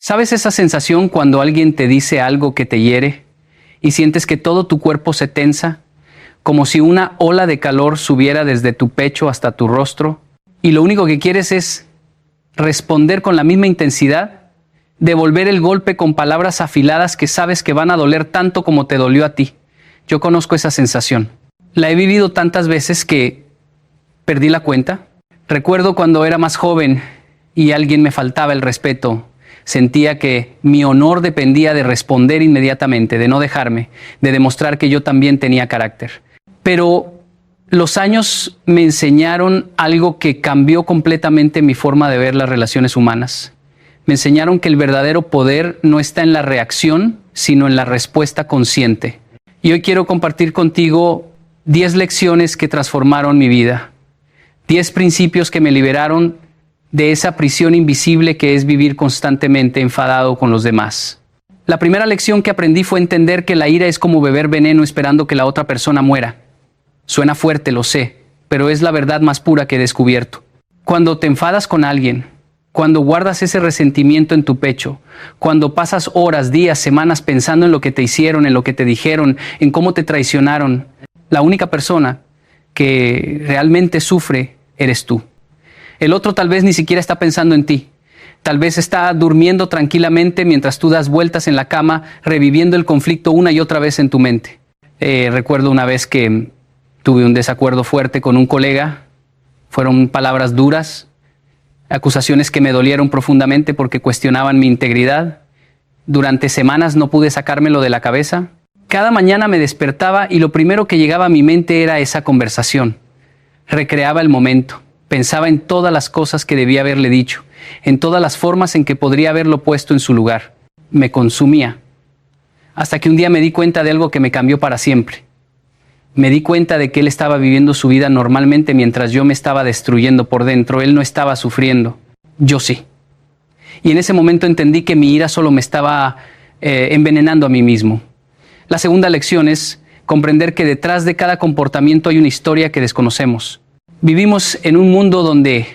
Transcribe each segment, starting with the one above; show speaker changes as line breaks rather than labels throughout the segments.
¿Sabes esa sensación cuando alguien te dice algo que te hiere y sientes que todo tu cuerpo se tensa, como si una ola de calor subiera desde tu pecho hasta tu rostro, y lo único que quieres es responder con la misma intensidad, devolver el golpe con palabras afiladas que sabes que van a doler tanto como te dolió a ti? Yo conozco esa sensación. La he vivido tantas veces que perdí la cuenta. Recuerdo cuando era más joven y alguien me faltaba el respeto. Sentía que mi honor dependía de responder inmediatamente, de no dejarme, de demostrar que yo también tenía carácter. Pero los años me enseñaron algo que cambió completamente mi forma de ver las relaciones humanas. Me enseñaron que el verdadero poder no está en la reacción, sino en la respuesta consciente. Y hoy quiero compartir contigo 10 lecciones que transformaron mi vida. 10 principios que me liberaron de esa prisión invisible que es vivir constantemente enfadado con los demás. La primera lección que aprendí fue entender que la ira es como beber veneno esperando que la otra persona muera. Suena fuerte, lo sé, pero es la verdad más pura que he descubierto. Cuando te enfadas con alguien, cuando guardas ese resentimiento en tu pecho, cuando pasas horas, días, semanas pensando en lo que te hicieron, en lo que te dijeron, en cómo te traicionaron, la única persona que realmente sufre eres tú. El otro tal vez ni siquiera está pensando en ti. Tal vez está durmiendo tranquilamente mientras tú das vueltas en la cama, reviviendo el conflicto una y otra vez en tu mente. Recuerdo una vez que tuve un desacuerdo fuerte con un colega. Fueron palabras duras, acusaciones que me dolieron profundamente porque cuestionaban mi integridad. Durante semanas no pude sacármelo de la cabeza. Cada mañana me despertaba y lo primero que llegaba a mi mente era esa conversación. Recreaba el momento. Pensaba en todas las cosas que debía haberle dicho, en todas las formas en que podría haberlo puesto en su lugar. Me consumía. Hasta que un día me di cuenta de algo que me cambió para siempre. Me di cuenta de que él estaba viviendo su vida normalmente mientras yo me estaba destruyendo por dentro. Él no estaba sufriendo. Yo sí. Y en ese momento entendí que mi ira solo me estaba envenenando a mí mismo. La segunda lección es comprender que detrás de cada comportamiento hay una historia que desconocemos. Vivimos en un mundo donde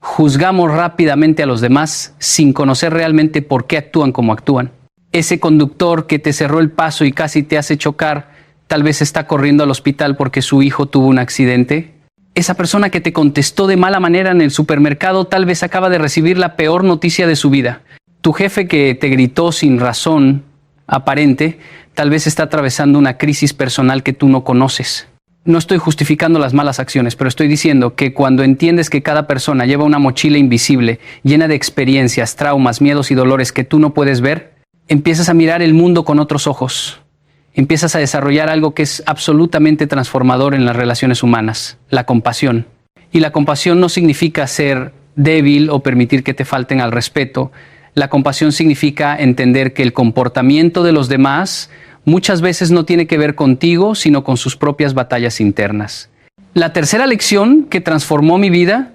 juzgamos rápidamente a los demás sin conocer realmente por qué actúan como actúan. Ese conductor que te cerró el paso y casi te hace chocar, tal vez está corriendo al hospital porque su hijo tuvo un accidente. Esa persona que te contestó de mala manera en el supermercado tal vez acaba de recibir la peor noticia de su vida. Tu jefe que te gritó sin razón aparente, tal vez está atravesando una crisis personal que tú no conoces. No estoy justificando las malas acciones, pero estoy diciendo que cuando entiendes que cada persona lleva una mochila invisible, llena de experiencias, traumas, miedos y dolores que tú no puedes ver, empiezas a mirar el mundo con otros ojos. Empiezas a desarrollar algo que es absolutamente transformador en las relaciones humanas, la compasión. Y la compasión no significa ser débil o permitir que te falten al respeto. La compasión significa entender que el comportamiento de los demás muchas veces no tiene que ver contigo, sino con sus propias batallas internas. La tercera lección que transformó mi vida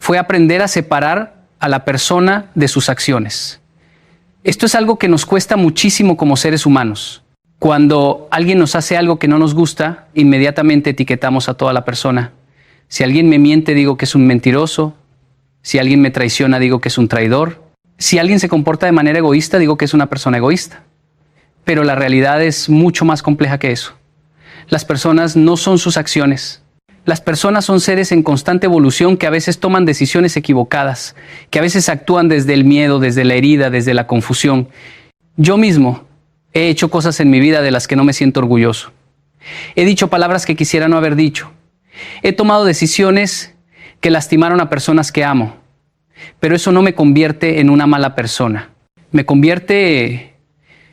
fue aprender a separar a la persona de sus acciones. Esto es algo que nos cuesta muchísimo como seres humanos. Cuando alguien nos hace algo que no nos gusta, inmediatamente etiquetamos a toda la persona. Si alguien me miente, digo que es un mentiroso. Si alguien me traiciona, digo que es un traidor. Si alguien se comporta de manera egoísta, digo que es una persona egoísta. Pero la realidad es mucho más compleja que eso. Las personas no son sus acciones. Las personas son seres en constante evolución que a veces toman decisiones equivocadas, que a veces actúan desde el miedo, desde la herida, desde la confusión. Yo mismo he hecho cosas en mi vida de las que no me siento orgulloso. He dicho palabras que quisiera no haber dicho. He tomado decisiones que lastimaron a personas que amo. Pero eso no me convierte en una mala persona. Me convierte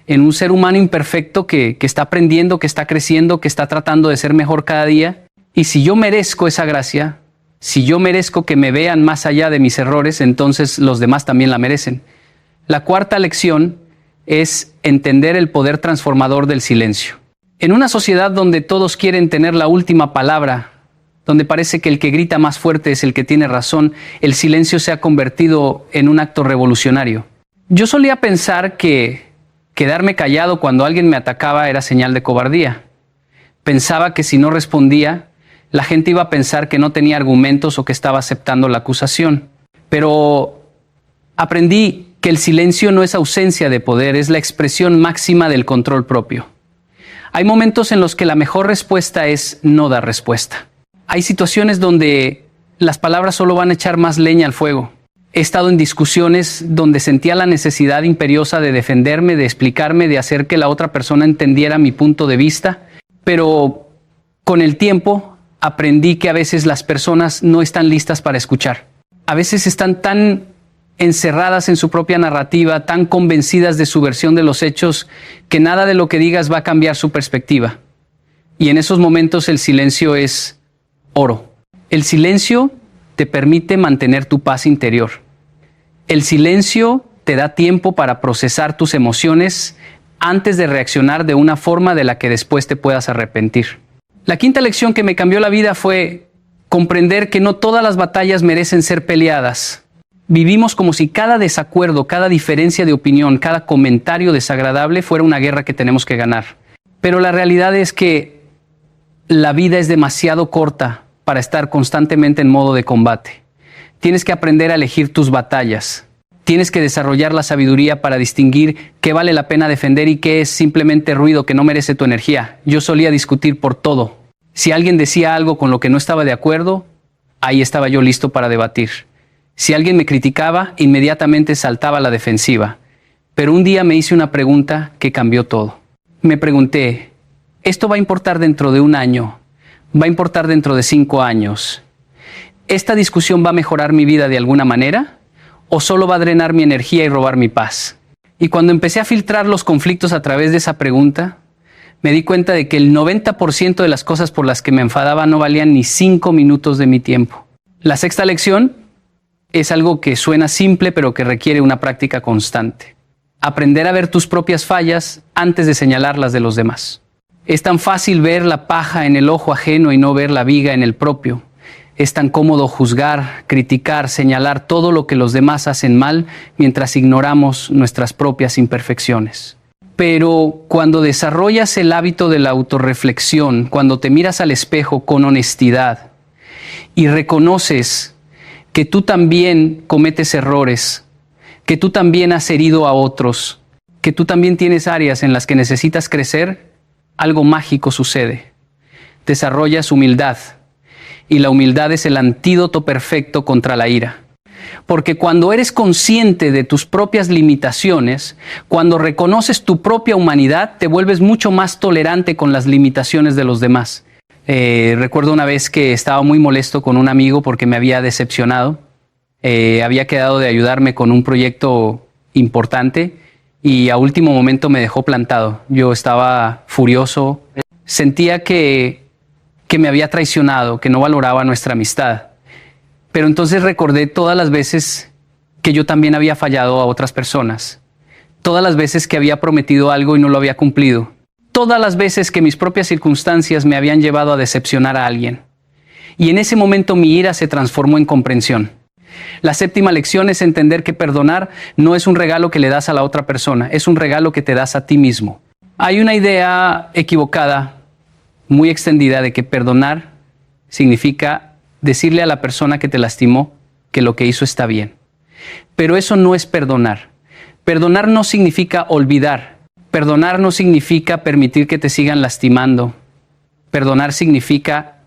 en un ser humano imperfecto que está aprendiendo, que está creciendo, que está tratando de ser mejor cada día. Y si yo merezco esa gracia, si yo merezco que me vean más allá de mis errores, entonces los demás también la merecen. La cuarta lección es entender el poder transformador del silencio. En una sociedad donde todos quieren tener la última palabra, donde parece que el que grita más fuerte es el que tiene razón, el silencio se ha convertido en un acto revolucionario. Yo solía pensar que quedarme callado cuando alguien me atacaba era señal de cobardía. Pensaba que si no respondía, la gente iba a pensar que no tenía argumentos o que estaba aceptando la acusación. Pero aprendí que el silencio no es ausencia de poder, es la expresión máxima del control propio. Hay momentos en los que la mejor respuesta es no dar respuesta. Hay situaciones donde las palabras solo van a echar más leña al fuego. He estado en discusiones donde sentía la necesidad imperiosa de defenderme, de explicarme, de hacer que la otra persona entendiera mi punto de vista, pero con el tiempo aprendí que a veces las personas no están listas para escuchar. A veces están tan encerradas en su propia narrativa, tan convencidas de su versión de los hechos, que nada de lo que digas va a cambiar su perspectiva. Y en esos momentos el silencio es oro. El silencio te permite mantener tu paz interior. El silencio te da tiempo para procesar tus emociones antes de reaccionar de una forma de la que después te puedas arrepentir. La quinta lección que me cambió la vida fue comprender que no todas las batallas merecen ser peleadas. Vivimos como si cada desacuerdo, cada diferencia de opinión, cada comentario desagradable fuera una guerra que tenemos que ganar. Pero la realidad es que la vida es demasiado corta para estar constantemente en modo de combate. Tienes que aprender a elegir tus batallas. Tienes que desarrollar la sabiduría para distinguir qué vale la pena defender y qué es simplemente ruido que no merece tu energía. Yo solía discutir por todo. Si alguien decía algo con lo que no estaba de acuerdo, ahí estaba yo listo para debatir. Si alguien me criticaba, inmediatamente saltaba a la defensiva. Pero un día me hice una pregunta que cambió todo. Me pregunté, ¿esto va a importar dentro de un año? ¿Va a importar dentro de 5 años? ¿Esta discusión va a mejorar mi vida de alguna manera? ¿O solo va a drenar mi energía y robar mi paz? Y cuando empecé a filtrar los conflictos a través de esa pregunta, me di cuenta de que el 90% de las cosas por las que me enfadaba no valían ni 5 minutos de mi tiempo. La sexta lección es algo que suena simple, pero que requiere una práctica constante. Aprender a ver tus propias fallas antes de señalar las de los demás. Es tan fácil ver la paja en el ojo ajeno y no ver la viga en el propio. Es tan cómodo juzgar, criticar, señalar todo lo que los demás hacen mal mientras ignoramos nuestras propias imperfecciones. Pero cuando desarrollas el hábito de la autorreflexión, cuando te miras al espejo con honestidad y reconoces que tú también cometes errores, que tú también has herido a otros, que tú también tienes áreas en las que necesitas crecer, algo mágico sucede. Desarrollas humildad. Y la humildad es el antídoto perfecto contra la ira. Porque cuando eres consciente de tus propias limitaciones, cuando reconoces tu propia humanidad, te vuelves mucho más tolerante con las limitaciones de los demás. Recuerdo una vez que estaba muy molesto con un amigo porque me había decepcionado. Había quedado de ayudarme con un proyecto importante y a último momento me dejó plantado. Yo estaba furioso. Sentía que me había traicionado, que no valoraba nuestra amistad. Pero entonces recordé todas las veces que yo también había fallado a otras personas. Todas las veces que había prometido algo y no lo había cumplido. Todas las veces que mis propias circunstancias me habían llevado a decepcionar a alguien. Y en ese momento mi ira se transformó en comprensión. La séptima lección es entender que perdonar no es un regalo que le das a la otra persona, es un regalo que te das a ti mismo. Hay una idea equivocada, muy extendida, de que perdonar significa decirle a la persona que te lastimó que lo que hizo está bien. Pero eso no es perdonar. Perdonar no significa olvidar. Perdonar no significa permitir que te sigan lastimando. Perdonar significa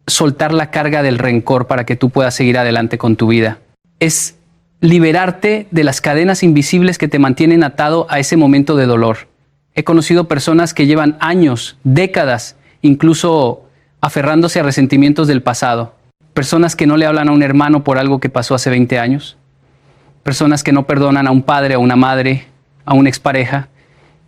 soltar la carga del rencor para que tú puedas seguir adelante con tu vida. Es liberarte de las cadenas invisibles que te mantienen atado a ese momento de dolor. He conocido personas que llevan años, décadas, incluso aferrándose a resentimientos del pasado. Personas que no le hablan a un hermano por algo que pasó hace 20 años. Personas que no perdonan a un padre, a una madre, a una expareja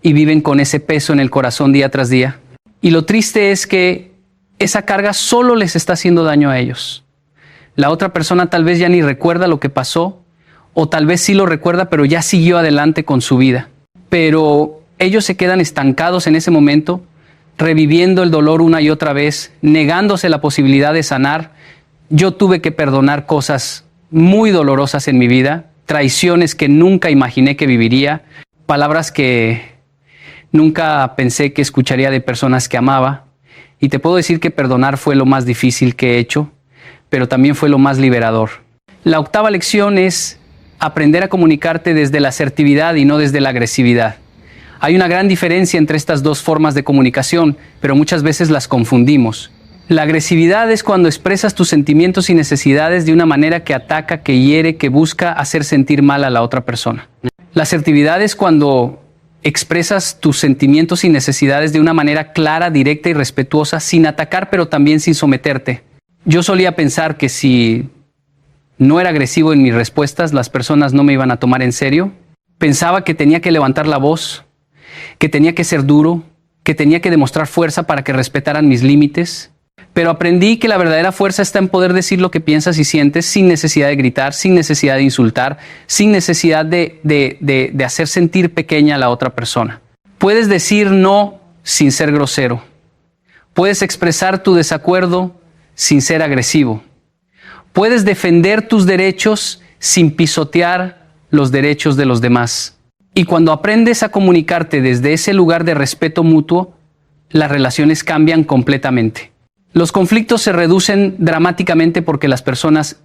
y viven con ese peso en el corazón día tras día. Y lo triste es que esa carga solo les está haciendo daño a ellos. La otra persona tal vez ya ni recuerda lo que pasó, o tal vez sí lo recuerda, pero ya siguió adelante con su vida. Pero ellos se quedan estancados en ese momento, reviviendo el dolor una y otra vez, negándose la posibilidad de sanar. Yo tuve que perdonar cosas muy dolorosas en mi vida, traiciones que nunca imaginé que viviría, palabras que nunca pensé que escucharía de personas que amaba. Y te puedo decir que perdonar fue lo más difícil que he hecho, pero también fue lo más liberador. La octava lección es aprender a comunicarte desde la asertividad y no desde la agresividad. Hay una gran diferencia entre estas dos formas de comunicación, pero muchas veces las confundimos. La agresividad es cuando expresas tus sentimientos y necesidades de una manera que ataca, que hiere, que busca hacer sentir mal a la otra persona. La asertividad es cuando expresas tus sentimientos y necesidades de una manera clara, directa y respetuosa, sin atacar, pero también sin someterte. Yo solía pensar que si no era agresivo en mis respuestas, las personas no me iban a tomar en serio. Pensaba que tenía que levantar la voz, que tenía que ser duro, que tenía que demostrar fuerza para que respetaran mis límites. Pero aprendí que la verdadera fuerza está en poder decir lo que piensas y sientes sin necesidad de gritar, sin necesidad de insultar, sin necesidad de hacer sentir pequeña a la otra persona. Puedes decir no sin ser grosero. Puedes expresar tu desacuerdo sin ser agresivo. Puedes defender tus derechos sin pisotear los derechos de los demás. Y cuando aprendes a comunicarte desde ese lugar de respeto mutuo, las relaciones cambian completamente. Los conflictos se reducen dramáticamente porque las personas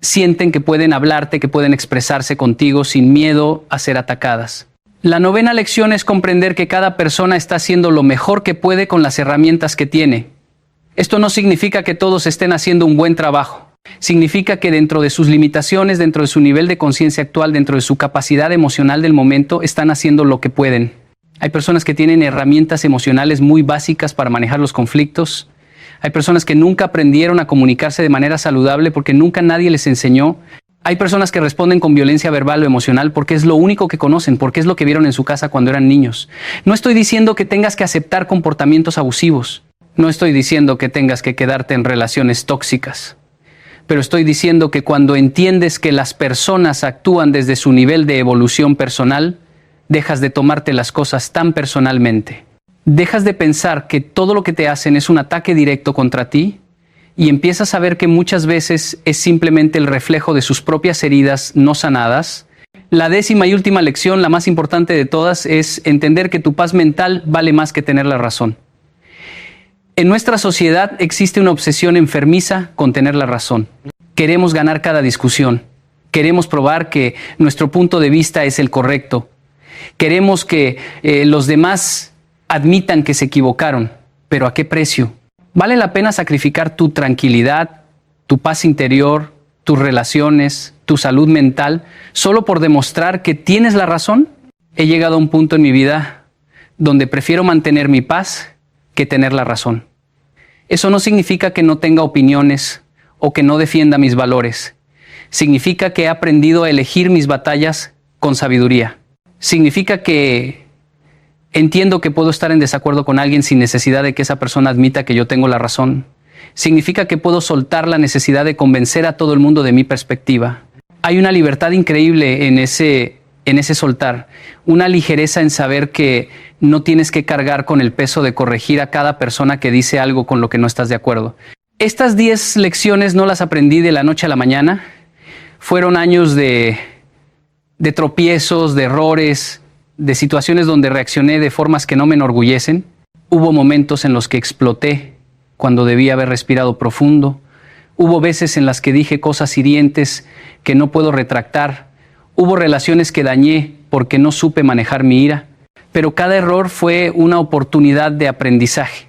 sienten que pueden hablarte, que pueden expresarse contigo sin miedo a ser atacadas. La novena lección es comprender que cada persona está haciendo lo mejor que puede con las herramientas que tiene. Esto no significa que todos estén haciendo un buen trabajo. Significa que dentro de sus limitaciones, dentro de su nivel de conciencia actual, dentro de su capacidad emocional del momento, están haciendo lo que pueden. Hay personas que tienen herramientas emocionales muy básicas para manejar los conflictos. Hay personas que nunca aprendieron a comunicarse de manera saludable porque nunca nadie les enseñó. Hay personas que responden con violencia verbal o emocional porque es lo único que conocen, porque es lo que vieron en su casa cuando eran niños. No estoy diciendo que tengas que aceptar comportamientos abusivos. No estoy diciendo que tengas que quedarte en relaciones tóxicas. Pero estoy diciendo que cuando entiendes que las personas actúan desde su nivel de evolución personal, dejas de tomarte las cosas tan personalmente. Dejas de pensar que todo lo que te hacen es un ataque directo contra ti y empiezas a ver que muchas veces es simplemente el reflejo de sus propias heridas no sanadas. La 10ª y última lección, la más importante de todas, es entender que tu paz mental vale más que tener la razón. En nuestra sociedad existe una obsesión enfermiza con tener la razón. Queremos ganar cada discusión. Queremos probar que nuestro punto de vista es el correcto. Queremos que los demás admitan que se equivocaron, pero ¿a qué precio? ¿Vale la pena sacrificar tu tranquilidad, tu paz interior, tus relaciones, tu salud mental, solo por demostrar que tienes la razón? He llegado a un punto en mi vida donde prefiero mantener mi paz que tener la razón. Eso no significa que no tenga opiniones o que no defienda mis valores. Significa que he aprendido a elegir mis batallas con sabiduría. Significa que entiendo que puedo estar en desacuerdo con alguien sin necesidad de que esa persona admita que yo tengo la razón. Significa que puedo soltar la necesidad de convencer a todo el mundo de mi perspectiva. Hay una libertad increíble en ese soltar, una ligereza en saber que no tienes que cargar con el peso de corregir a cada persona que dice algo con lo que no estás de acuerdo. Estas 10 lecciones no las aprendí de la noche a la mañana. Fueron años de tropiezos, de errores, de situaciones donde reaccioné de formas que no me enorgullecen. Hubo momentos en los que exploté cuando debía haber respirado profundo. Hubo veces en las que dije cosas hirientes que no puedo retractar. Hubo relaciones que dañé porque no supe manejar mi ira. Pero cada error fue una oportunidad de aprendizaje.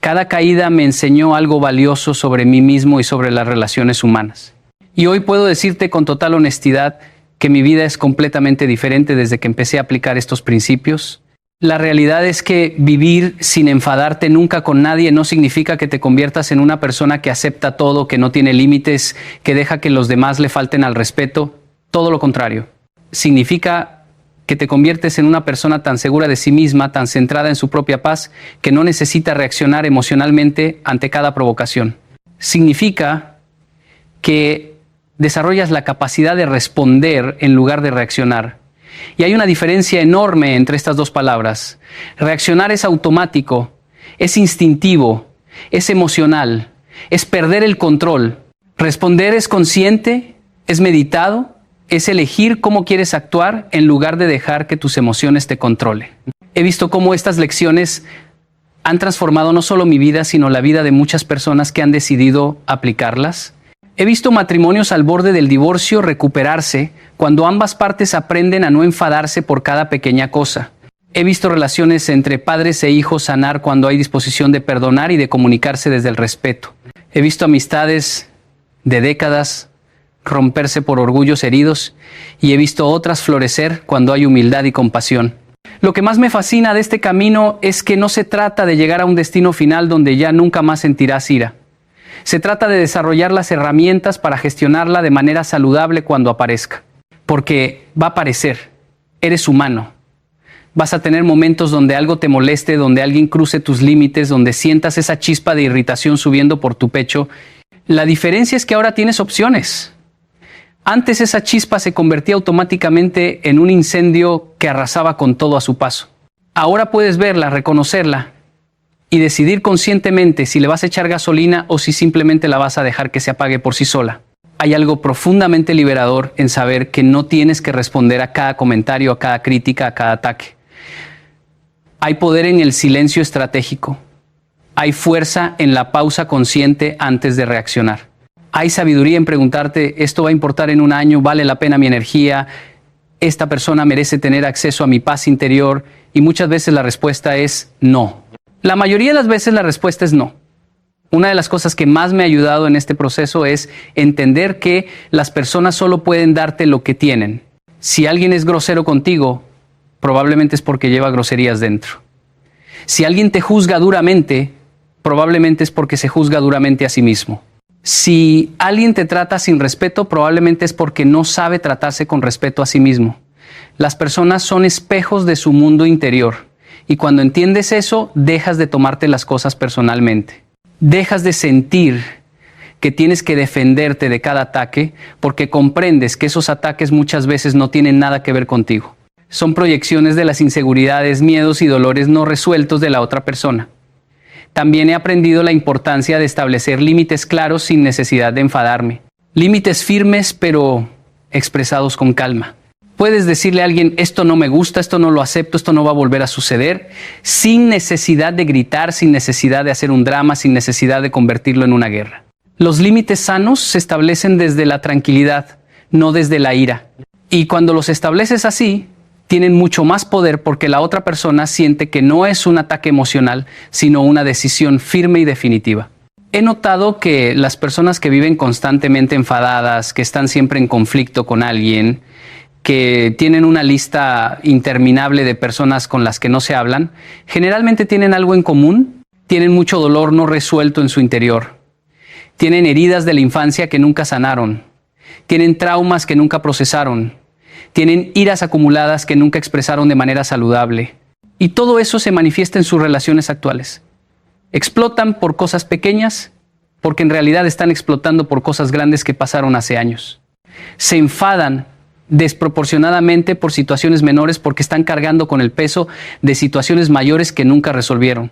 Cada caída me enseñó algo valioso sobre mí mismo y sobre las relaciones humanas. Y hoy puedo decirte con total honestidad que mi vida es completamente diferente desde que empecé a aplicar estos principios. La realidad es que vivir sin enfadarte nunca con nadie no significa que te conviertas en una persona que acepta todo, que no tiene límites, que deja que los demás le falten al respeto. Todo lo contrario. Significa que te conviertes en una persona tan segura de sí misma, tan centrada en su propia paz, que no necesita reaccionar emocionalmente ante cada provocación. Significa que desarrollas la capacidad de responder en lugar de reaccionar. Y hay una diferencia enorme entre estas dos palabras. Reaccionar es automático, es instintivo, es emocional, es perder el control. Responder es consciente, es meditado, es elegir cómo quieres actuar en lugar de dejar que tus emociones te controlen. He visto cómo estas lecciones han transformado no solo mi vida, sino la vida de muchas personas que han decidido aplicarlas. He visto matrimonios al borde del divorcio recuperarse cuando ambas partes aprenden a no enfadarse por cada pequeña cosa. He visto relaciones entre padres e hijos sanar cuando hay disposición de perdonar y de comunicarse desde el respeto. He visto amistades de décadas romperse por orgullos heridos y he visto otras florecer cuando hay humildad y compasión. Lo que más me fascina de este camino es que no se trata de llegar a un destino final donde ya nunca más sentirás ira. Se trata de desarrollar las herramientas para gestionarla de manera saludable cuando aparezca. Porque va a aparecer. Eres humano. Vas a tener momentos donde algo te moleste, donde alguien cruce tus límites, donde sientas esa chispa de irritación subiendo por tu pecho. La diferencia es que ahora tienes opciones. Antes esa chispa se convertía automáticamente en un incendio que arrasaba con todo a su paso. Ahora puedes verla, reconocerla y decidir conscientemente si le vas a echar gasolina o si simplemente la vas a dejar que se apague por sí sola. Hay algo profundamente liberador en saber que no tienes que responder a cada comentario, a cada crítica, a cada ataque. Hay poder en el silencio estratégico. Hay fuerza en la pausa consciente antes de reaccionar. Hay sabiduría en preguntarte, ¿esto va a importar en un año? ¿Vale la pena mi energía? ¿Esta persona merece tener acceso a mi paz interior? Y muchas veces la respuesta es no. La mayoría de las veces la respuesta es no. Una de las cosas que más me ha ayudado en este proceso es entender que las personas solo pueden darte lo que tienen. Si alguien es grosero contigo, probablemente es porque lleva groserías dentro. Si alguien te juzga duramente, probablemente es porque se juzga duramente a sí mismo. Si alguien te trata sin respeto, probablemente es porque no sabe tratarse con respeto a sí mismo. Las personas son espejos de su mundo interior. Y cuando entiendes eso, dejas de tomarte las cosas personalmente. Dejas de sentir que tienes que defenderte de cada ataque porque comprendes que esos ataques muchas veces no tienen nada que ver contigo. Son proyecciones de las inseguridades, miedos y dolores no resueltos de la otra persona. También he aprendido la importancia de establecer límites claros sin necesidad de enfadarme. Límites firmes pero expresados con calma. Puedes decirle a alguien, esto no me gusta, esto no lo acepto, esto no va a volver a suceder, sin necesidad de gritar, sin necesidad de hacer un drama, sin necesidad de convertirlo en una guerra. Los límites sanos se establecen desde la tranquilidad, no desde la ira. Y cuando los estableces así, tienen mucho más poder porque la otra persona siente que no es un ataque emocional, sino una decisión firme y definitiva. He notado que las personas que viven constantemente enfadadas, que están siempre en conflicto con alguien, que tienen una lista interminable de personas con las que no se hablan, generalmente tienen algo en común, tienen mucho dolor no resuelto en su interior, tienen heridas de la infancia que nunca sanaron, tienen traumas que nunca procesaron, tienen iras acumuladas que nunca expresaron de manera saludable. Y todo eso se manifiesta en sus relaciones actuales. Explotan por cosas pequeñas, porque en realidad están explotando por cosas grandes que pasaron hace años. Se enfadan desproporcionadamente por situaciones menores porque están cargando con el peso de situaciones mayores que nunca resolvieron.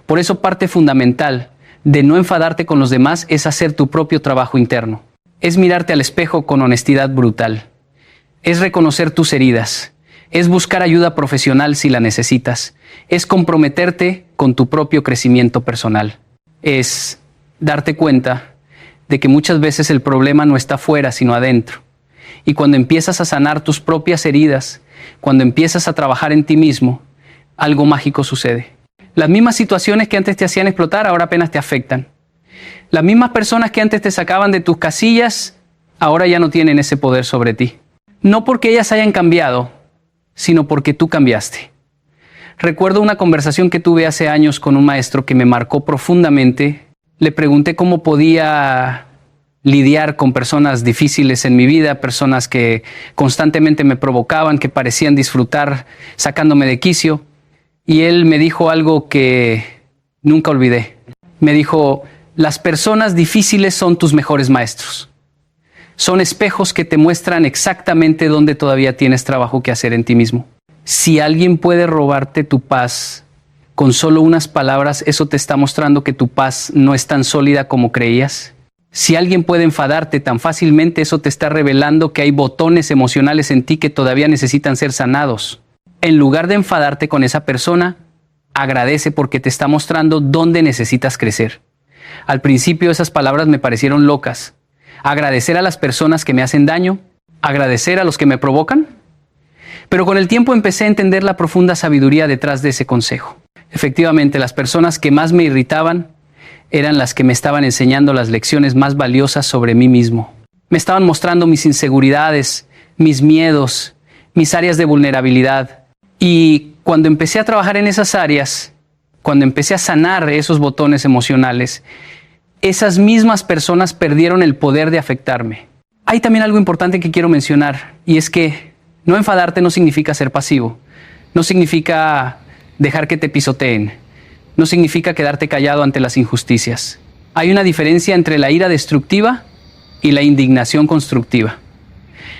Por eso parte fundamental de no enfadarte con los demás es hacer tu propio trabajo interno. Es mirarte al espejo con honestidad brutal. Es reconocer tus heridas. Es buscar ayuda profesional si la necesitas. Es comprometerte con tu propio crecimiento personal. Es darte cuenta de que muchas veces el problema no está afuera sino adentro. Y cuando empiezas a sanar tus propias heridas, cuando empiezas a trabajar en ti mismo, algo mágico sucede. Las mismas situaciones que antes te hacían explotar, ahora apenas te afectan. Las mismas personas que antes te sacaban de tus casillas, ahora ya no tienen ese poder sobre ti. No porque ellas hayan cambiado, sino porque tú cambiaste. Recuerdo una conversación que tuve hace años con un maestro que me marcó profundamente. Le pregunté cómo podía lidiar con personas difíciles en mi vida, personas que constantemente me provocaban, que parecían disfrutar sacándome de quicio. Y él me dijo algo que nunca olvidé. Me dijo, las personas difíciles son tus mejores maestros. Son espejos que te muestran exactamente dónde todavía tienes trabajo que hacer en ti mismo. Si alguien puede robarte tu paz con solo unas palabras, eso te está mostrando que tu paz no es tan sólida como creías. Si alguien puede enfadarte tan fácilmente, eso te está revelando que hay botones emocionales en ti que todavía necesitan ser sanados. En lugar de enfadarte con esa persona, agradece porque te está mostrando dónde necesitas crecer. Al principio esas palabras me parecieron locas, ¿Agradecer a las personas que me hacen daño? ¿Agradecer a los que me provocan? Pero con el tiempo empecé a entender la profunda sabiduría detrás de ese consejo. Efectivamente, las personas que más me irritaban eran las que me estaban enseñando las lecciones más valiosas sobre mí mismo. Me estaban mostrando mis inseguridades, mis miedos, mis áreas de vulnerabilidad. Y cuando empecé a trabajar en esas áreas, cuando empecé a sanar esos botones emocionales, esas mismas personas perdieron el poder de afectarme. Hay también algo importante que quiero mencionar, y es que no enfadarte no significa ser pasivo, no significa dejar que te pisoteen, no significa quedarte callado ante las injusticias. Hay una diferencia entre la ira destructiva y la indignación constructiva.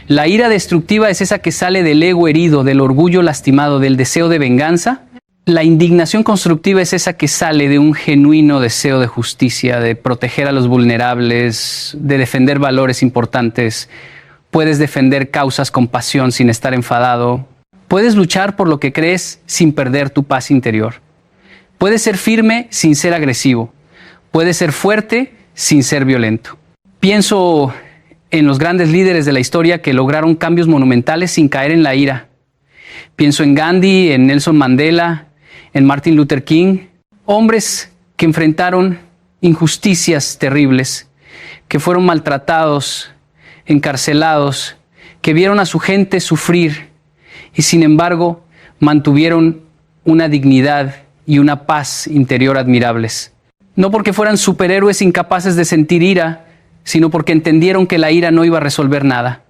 La ira destructiva es esa que sale del ego herido, del orgullo lastimado, del deseo de venganza. La indignación constructiva es esa que sale de un genuino deseo de justicia, de proteger a los vulnerables, de defender valores importantes. Puedes defender causas con pasión sin estar enfadado. Puedes luchar por lo que crees sin perder tu paz interior. Puedes ser firme sin ser agresivo. Puedes ser fuerte sin ser violento. Pienso en los grandes líderes de la historia que lograron cambios monumentales sin caer en la ira. Pienso en Gandhi, en Nelson Mandela, en Martin Luther King, hombres que enfrentaron injusticias terribles, que fueron maltratados, encarcelados, que vieron a su gente sufrir y sin embargo mantuvieron una dignidad y una paz interior admirables. No porque fueran superhéroes incapaces de sentir ira, sino porque entendieron que la ira no iba a resolver nada.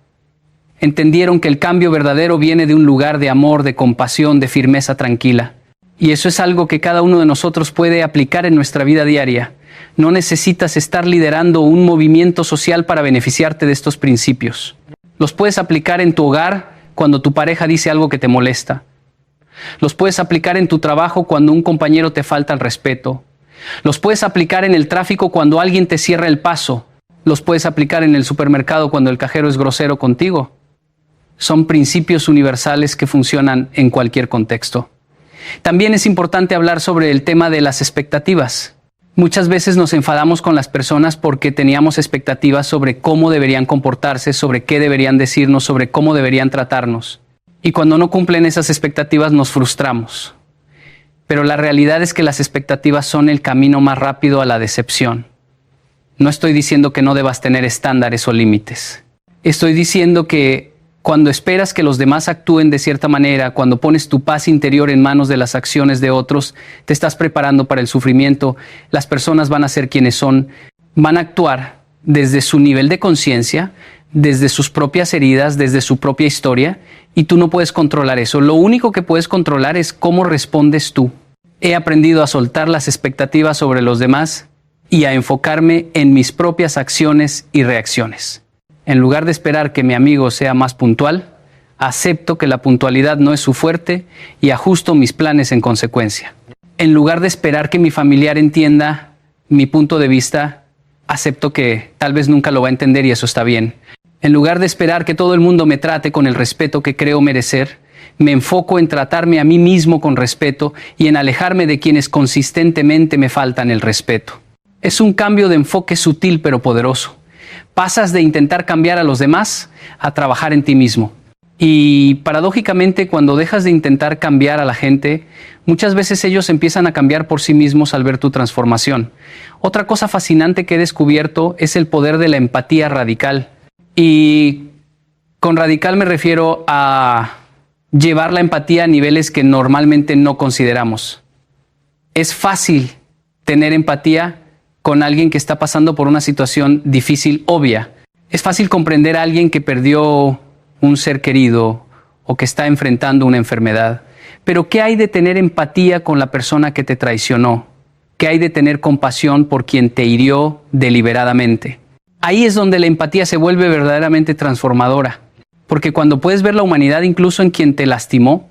Entendieron que el cambio verdadero viene de un lugar de amor, de compasión, de firmeza tranquila. Y eso es algo que cada uno de nosotros puede aplicar en nuestra vida diaria. No necesitas estar liderando un movimiento social para beneficiarte de estos principios. Los puedes aplicar en tu hogar cuando tu pareja dice algo que te molesta. Los puedes aplicar en tu trabajo cuando un compañero te falta el respeto. Los puedes aplicar en el tráfico cuando alguien te cierra el paso. Los puedes aplicar en el supermercado cuando el cajero es grosero contigo. Son principios universales que funcionan en cualquier contexto. También es importante hablar sobre el tema de las expectativas. Muchas veces nos enfadamos con las personas porque teníamos expectativas sobre cómo deberían comportarse, sobre qué deberían decirnos, sobre cómo deberían tratarnos. Y cuando no cumplen esas expectativas nos frustramos. Pero la realidad es que las expectativas son el camino más rápido a la decepción. No estoy diciendo que no debas tener estándares o límites. Estoy diciendo que cuando esperas que los demás actúen de cierta manera, cuando pones tu paz interior en manos de las acciones de otros, te estás preparando para el sufrimiento. Las personas van a ser quienes son, van a actuar desde su nivel de conciencia, desde sus propias heridas, desde su propia historia, y tú no puedes controlar eso. Lo único que puedes controlar es cómo respondes tú. He aprendido a soltar las expectativas sobre los demás y a enfocarme en mis propias acciones y reacciones. En lugar de esperar que mi amigo sea más puntual, acepto que la puntualidad no es su fuerte y ajusto mis planes en consecuencia. En lugar de esperar que mi familiar entienda mi punto de vista, acepto que tal vez nunca lo va a entender y eso está bien. En lugar de esperar que todo el mundo me trate con el respeto que creo merecer, me enfoco en tratarme a mí mismo con respeto y en alejarme de quienes consistentemente me faltan el respeto. Es un cambio de enfoque sutil pero poderoso. Pasas de intentar cambiar a los demás a trabajar en ti mismo. Y paradójicamente, cuando dejas de intentar cambiar a la gente, muchas veces ellos empiezan a cambiar por sí mismos al ver tu transformación. Otra cosa fascinante que he descubierto es el poder de la empatía radical. Y con radical me refiero a llevar la empatía a niveles que normalmente no consideramos. Es fácil tener empatía con alguien que está pasando por una situación difícil, obvia. Es fácil comprender a alguien que perdió un ser querido o que está enfrentando una enfermedad. Pero ¿qué hay de tener empatía con la persona que te traicionó? ¿Qué hay de tener compasión por quien te hirió deliberadamente? Ahí es donde la empatía se vuelve verdaderamente transformadora. Porque cuando puedes ver la humanidad incluso en quien te lastimó,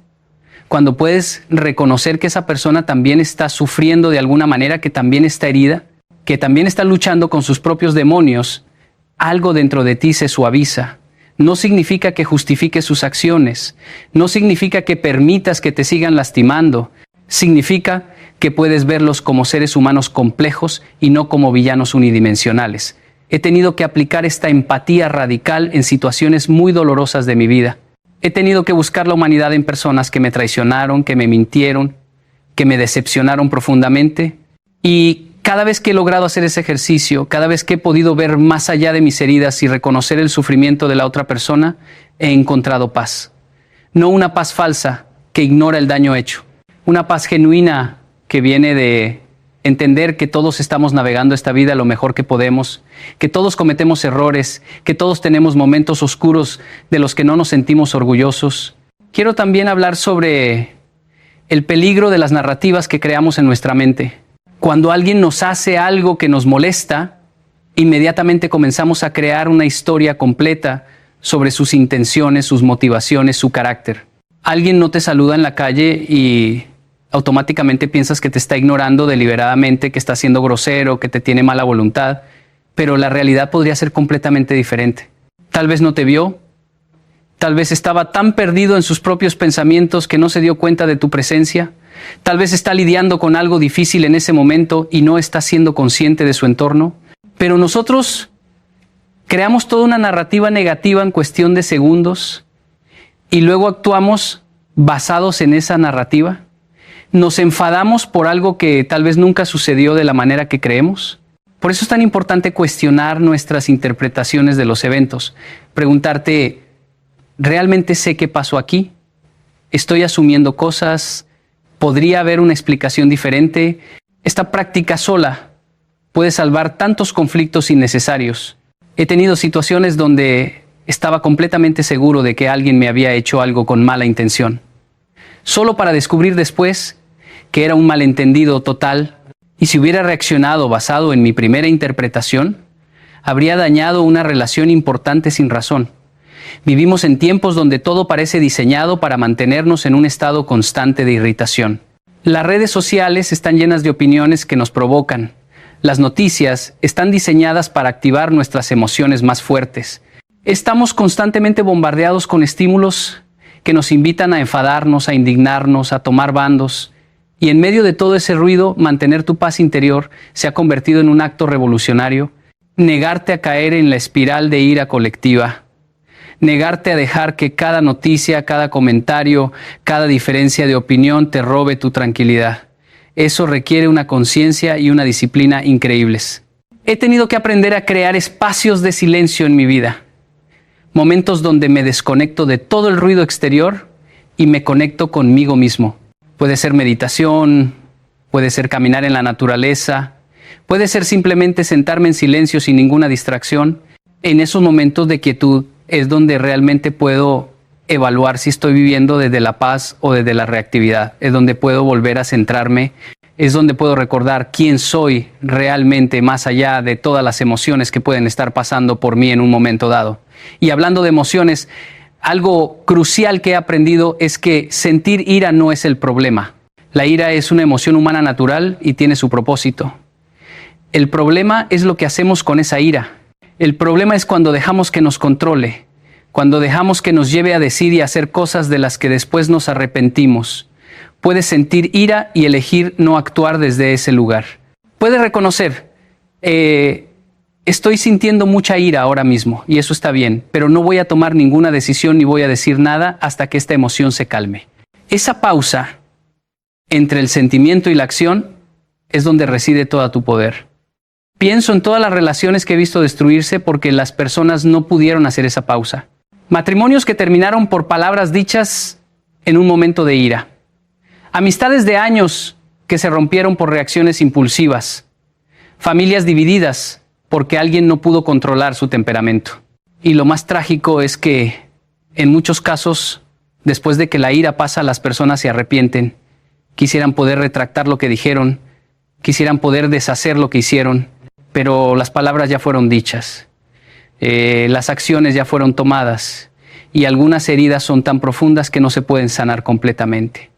cuando puedes reconocer que esa persona también está sufriendo de alguna manera, que también está herida, que también está luchando con sus propios demonios, algo dentro de ti se suaviza. No significa que justifiques sus acciones, no significa que permitas que te sigan lastimando, significa que puedes verlos como seres humanos complejos y no como villanos unidimensionales. He tenido que aplicar esta empatía radical en situaciones muy dolorosas de mi vida. He tenido que buscar la humanidad en personas que me traicionaron, que me mintieron, que me decepcionaron profundamente. Y cada vez que he logrado hacer ese ejercicio, cada vez que he podido ver más allá de mis heridas y reconocer el sufrimiento de la otra persona, he encontrado paz. No una paz falsa que ignora el daño hecho. Una paz genuina que viene de entender que todos estamos navegando esta vida lo mejor que podemos, que todos cometemos errores, que todos tenemos momentos oscuros de los que no nos sentimos orgullosos. Quiero también hablar sobre el peligro de las narrativas que creamos en nuestra mente. Cuando alguien nos hace algo que nos molesta, inmediatamente comenzamos a crear una historia completa sobre sus intenciones, sus motivaciones, su carácter. Alguien no te saluda en la calle y automáticamente piensas que te está ignorando deliberadamente, que está siendo grosero, que te tiene mala voluntad, pero la realidad podría ser completamente diferente. Tal vez no te vio, tal vez estaba tan perdido en sus propios pensamientos que no se dio cuenta de tu presencia, tal vez está lidiando con algo difícil en ese momento y no está siendo consciente de su entorno, pero nosotros creamos toda una narrativa negativa en cuestión de segundos y luego actuamos basados en esa narrativa. Nos enfadamos por algo que tal vez nunca sucedió de la manera que creemos. Por eso es tan importante cuestionar nuestras interpretaciones de los eventos. Preguntarte, ¿realmente sé qué pasó aquí? ¿Estoy asumiendo cosas? ¿Podría haber una explicación diferente? Esta práctica sola puede salvar tantos conflictos innecesarios. He tenido situaciones donde estaba completamente seguro de que alguien me había hecho algo con mala intención, solo para descubrir después que era un malentendido total, y si hubiera reaccionado basado en mi primera interpretación, habría dañado una relación importante sin razón. Vivimos en tiempos donde todo parece diseñado para mantenernos en un estado constante de irritación. Las redes sociales están llenas de opiniones que nos provocan. Las noticias están diseñadas para activar nuestras emociones más fuertes. Estamos constantemente bombardeados con estímulos que nos invitan a enfadarnos, a indignarnos, a tomar bandos. Y en medio de todo ese ruido, mantener tu paz interior se ha convertido en un acto revolucionario. Negarte a caer en la espiral de ira colectiva. Negarte a dejar que cada noticia, cada comentario, cada diferencia de opinión te robe tu tranquilidad. Eso requiere una conciencia y una disciplina increíbles. He tenido que aprender a crear espacios de silencio en mi vida. Momentos donde me desconecto de todo el ruido exterior y me conecto conmigo mismo. Puede ser meditación, puede ser caminar en la naturaleza, puede ser simplemente sentarme en silencio sin ninguna distracción. En esos momentos de quietud es donde realmente puedo evaluar si estoy viviendo desde la paz o desde la reactividad. Es donde puedo volver a centrarme, es donde puedo recordar quién soy realmente más allá de todas las emociones que pueden estar pasando por mí en un momento dado. Y hablando de emociones, algo crucial que he aprendido es que sentir ira no es el problema. La ira es una emoción humana natural y tiene su propósito. El problema es lo que hacemos con esa ira. El problema es cuando dejamos que nos controle, cuando dejamos que nos lleve a decir y hacer cosas de las que después nos arrepentimos. Puedes sentir ira y elegir no actuar desde ese lugar. Puedes reconocer, estoy sintiendo mucha ira ahora mismo y eso está bien, pero no voy a tomar ninguna decisión ni voy a decir nada hasta que esta emoción se calme. Esa pausa entre el sentimiento y la acción es donde reside todo tu poder. Pienso en todas las relaciones que he visto destruirse porque las personas no pudieron hacer esa pausa. Matrimonios que terminaron por palabras dichas en un momento de ira. Amistades de años que se rompieron por reacciones impulsivas. Familias divididas porque alguien no pudo controlar su temperamento. Y lo más trágico es que, en muchos casos, después de que la ira pasa, las personas se arrepienten. Quisieran poder retractar lo que dijeron, quisieran poder deshacer lo que hicieron, pero las palabras ya fueron dichas. Las acciones ya fueron tomadas y algunas heridas son tan profundas que no se pueden sanar completamente.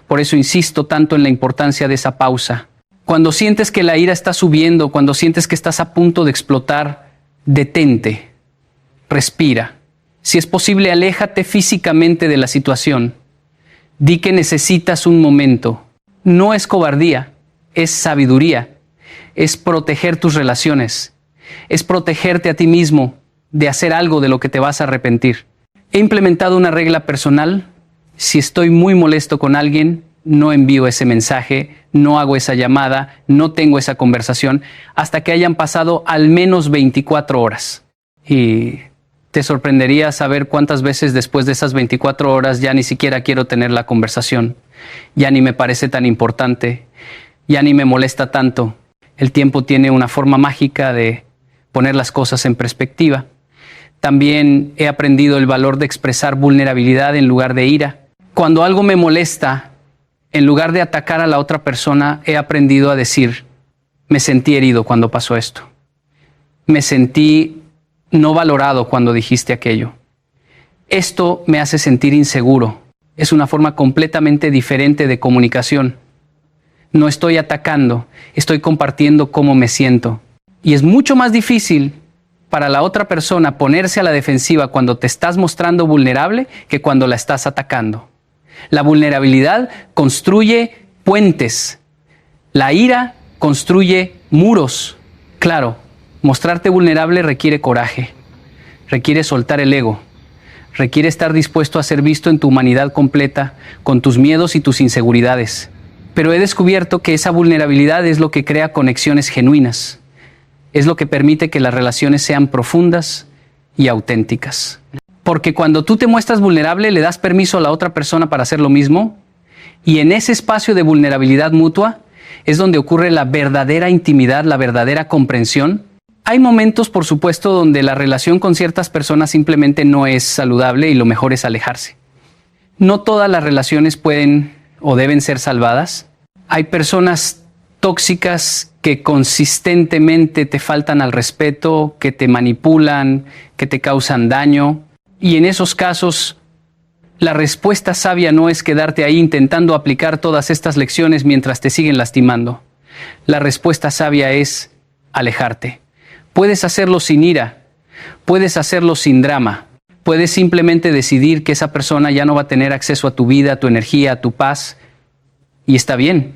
Por eso insisto tanto en la importancia de esa pausa. Cuando sientes que la ira está subiendo, cuando sientes que estás a punto de explotar, detente, respira. Si es posible, aléjate físicamente de la situación. Di que necesitas un momento. No es cobardía, es sabiduría, es proteger tus relaciones. Es protegerte a ti mismo de hacer algo de lo que te vas a arrepentir. He implementado una regla personal. Si estoy muy molesto con alguien, no envío ese mensaje, no hago esa llamada, no tengo esa conversación, hasta que hayan pasado al menos 24 horas. Y te sorprendería saber cuántas veces después de esas 24 horas ya ni siquiera quiero tener la conversación. Ya ni me parece tan importante, ya ni me molesta tanto. El tiempo tiene una forma mágica de poner las cosas en perspectiva. También he aprendido el valor de expresar vulnerabilidad en lugar de ira. Cuando algo me molesta, en lugar de atacar a la otra persona, he aprendido a decir, me sentí herido cuando pasó esto. Me sentí no valorado cuando dijiste aquello. Esto me hace sentir inseguro. Es una forma completamente diferente de comunicación. No estoy atacando, estoy compartiendo cómo me siento. Y es mucho más difícil para la otra persona ponerse a la defensiva cuando te estás mostrando vulnerable que cuando la estás atacando. La vulnerabilidad construye puentes. La ira construye muros. Claro, mostrarte vulnerable requiere coraje, requiere soltar el ego, requiere estar dispuesto a ser visto en tu humanidad completa, con tus miedos y tus inseguridades. Pero he descubierto que esa vulnerabilidad es lo que crea conexiones genuinas. Es lo que permite que las relaciones sean profundas y auténticas. Porque cuando tú te muestras vulnerable, le das permiso a la otra persona para hacer lo mismo. Y en ese espacio de vulnerabilidad mutua es donde ocurre la verdadera intimidad, la verdadera comprensión. Hay momentos, por supuesto, donde la relación con ciertas personas simplemente no es saludable y lo mejor es alejarse. No todas las relaciones pueden o deben ser salvadas. Hay personas tóxicas que consistentemente te faltan al respeto, que te manipulan, que te causan daño. Y en esos casos, la respuesta sabia no es quedarte ahí intentando aplicar todas estas lecciones mientras te siguen lastimando. La respuesta sabia es alejarte. Puedes hacerlo sin ira, puedes hacerlo sin drama. Puedes simplemente decidir que esa persona ya no va a tener acceso a tu vida, a tu energía, a tu paz. Y está bien.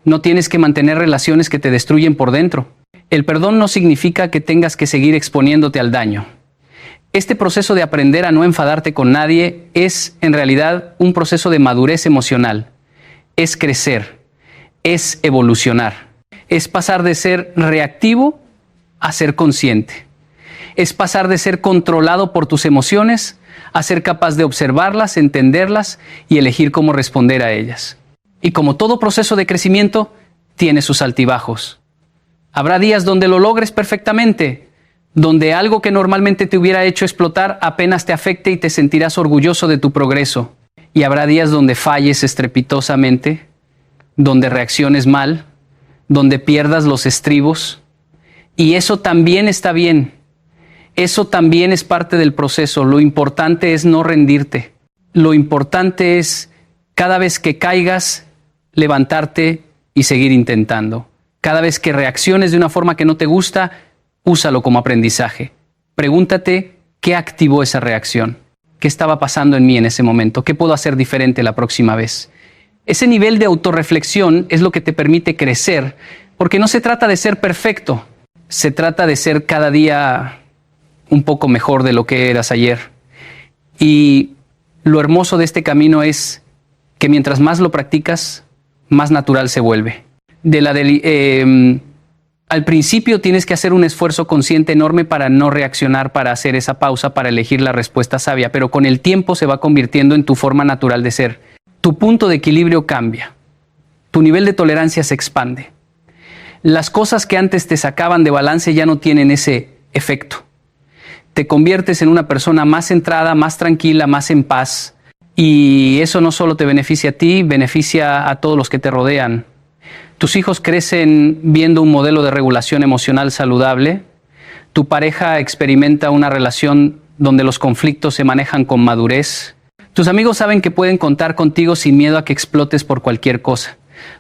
No tienes que mantener relaciones que te destruyen por dentro. El perdón no significa que tengas que seguir exponiéndote al daño. Este proceso de aprender a no enfadarte con nadie es, en realidad, un proceso de madurez emocional. Es crecer, es evolucionar. Es pasar de ser reactivo a ser consciente. Es pasar de ser controlado por tus emociones a ser capaz de observarlas, entenderlas y elegir cómo responder a ellas. Y como todo proceso de crecimiento, tiene sus altibajos. Habrá días donde lo logres perfectamente, donde algo que normalmente te hubiera hecho explotar apenas te afecte y te sentirás orgulloso de tu progreso. Y habrá días donde falles estrepitosamente, donde reacciones mal, donde pierdas los estribos. Y eso también está bien. Eso también es parte del proceso. Lo importante es no rendirte. Lo importante es, cada vez que caigas, levantarte y seguir intentando. Cada vez que reacciones de una forma que no te gusta, úsalo como aprendizaje. Pregúntate qué activó esa reacción. ¿Qué estaba pasando en mí en ese momento? ¿Qué puedo hacer diferente la próxima vez? Ese nivel de autorreflexión es lo que te permite crecer, porque no se trata de ser perfecto. Se trata de ser cada día un poco mejor de lo que eras ayer. Y lo hermoso de este camino es que mientras más lo practicas, más natural se vuelve. Al principio tienes que hacer un esfuerzo consciente enorme para no reaccionar, para hacer esa pausa, para elegir la respuesta sabia, pero con el tiempo se va convirtiendo en tu forma natural de ser. Tu punto de equilibrio cambia. Tu nivel de tolerancia se expande. Las cosas que antes te sacaban de balance ya no tienen ese efecto. Te conviertes en una persona más centrada, más tranquila, más en paz. Y eso no solo te beneficia a ti, beneficia a todos los que te rodean. Tus hijos crecen viendo un modelo de regulación emocional saludable. Tu pareja experimenta una relación donde los conflictos se manejan con madurez. Tus amigos saben que pueden contar contigo sin miedo a que explotes por cualquier cosa.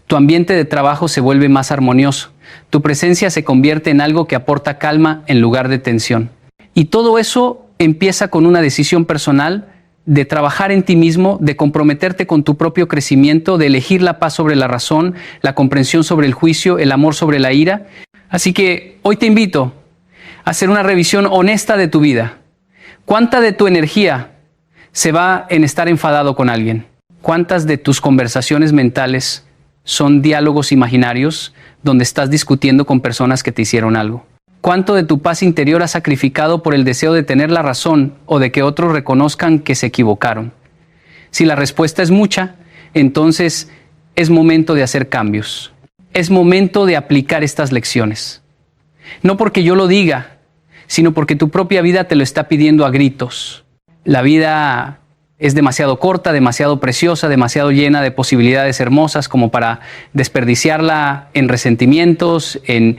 Tu ambiente de trabajo se vuelve más armonioso. Tu presencia se convierte en algo que aporta calma en lugar de tensión. Y todo eso empieza con una decisión personal de trabajar en ti mismo, de comprometerte con tu propio crecimiento, de elegir la paz sobre la razón, la comprensión sobre el juicio, el amor sobre la ira. Así que hoy te invito Hacer una revisión honesta de tu vida. ¿Cuánta de tu energía se va en estar enfadado con alguien? ¿Cuántas de tus conversaciones mentales son diálogos imaginarios donde estás discutiendo con personas que te hicieron algo? ¿Cuánto de tu paz interior has sacrificado por el deseo de tener la razón o de que otros reconozcan que se equivocaron? Si la respuesta es mucha, entonces es momento de hacer cambios. Es momento de aplicar estas lecciones. No porque yo lo diga, sino porque tu propia vida te lo está pidiendo a gritos. La vida es demasiado corta, demasiado preciosa, demasiado llena de posibilidades hermosas como para desperdiciarla en resentimientos, en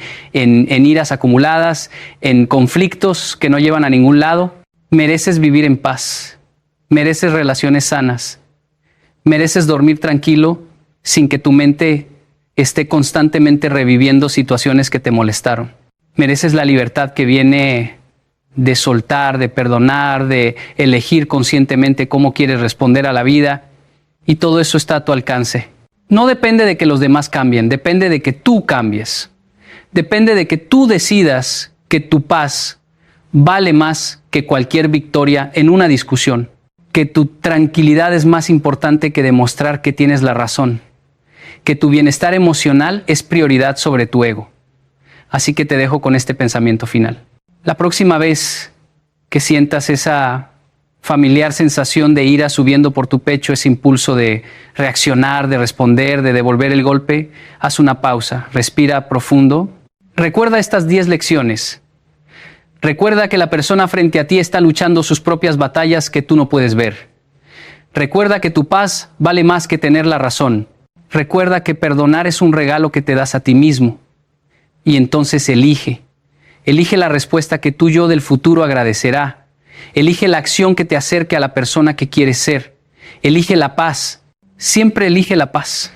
iras acumuladas, en conflictos que no llevan a ningún lado. Mereces vivir en paz, mereces relaciones sanas, mereces dormir tranquilo sin que tu mente esté constantemente reviviendo situaciones que te molestaron. Mereces la libertad que viene de soltar, de perdonar, de elegir conscientemente cómo quieres responder a la vida, y todo eso está a tu alcance. No depende de que los demás cambien, depende de que tú cambies. Depende de que tú decidas que tu paz vale más que cualquier victoria en una discusión, que tu tranquilidad es más importante que demostrar que tienes la razón, que tu bienestar emocional es prioridad sobre tu ego. Así que te dejo con este pensamiento final. La próxima vez que sientas esa familiar sensación de ira subiendo por tu pecho, ese impulso de reaccionar, de responder, de devolver el golpe, haz una pausa, respira profundo. Recuerda estas 10 lecciones. Recuerda que la persona frente a ti está luchando sus propias batallas que tú no puedes ver. Recuerda que tu paz vale más que tener la razón. Recuerda que perdonar es un regalo que te das a ti mismo. Y entonces elige la respuesta que tu yo del futuro agradecerá. Elige la acción que te acerque a la persona que quieres ser. Elige la paz. Siempre elige la paz.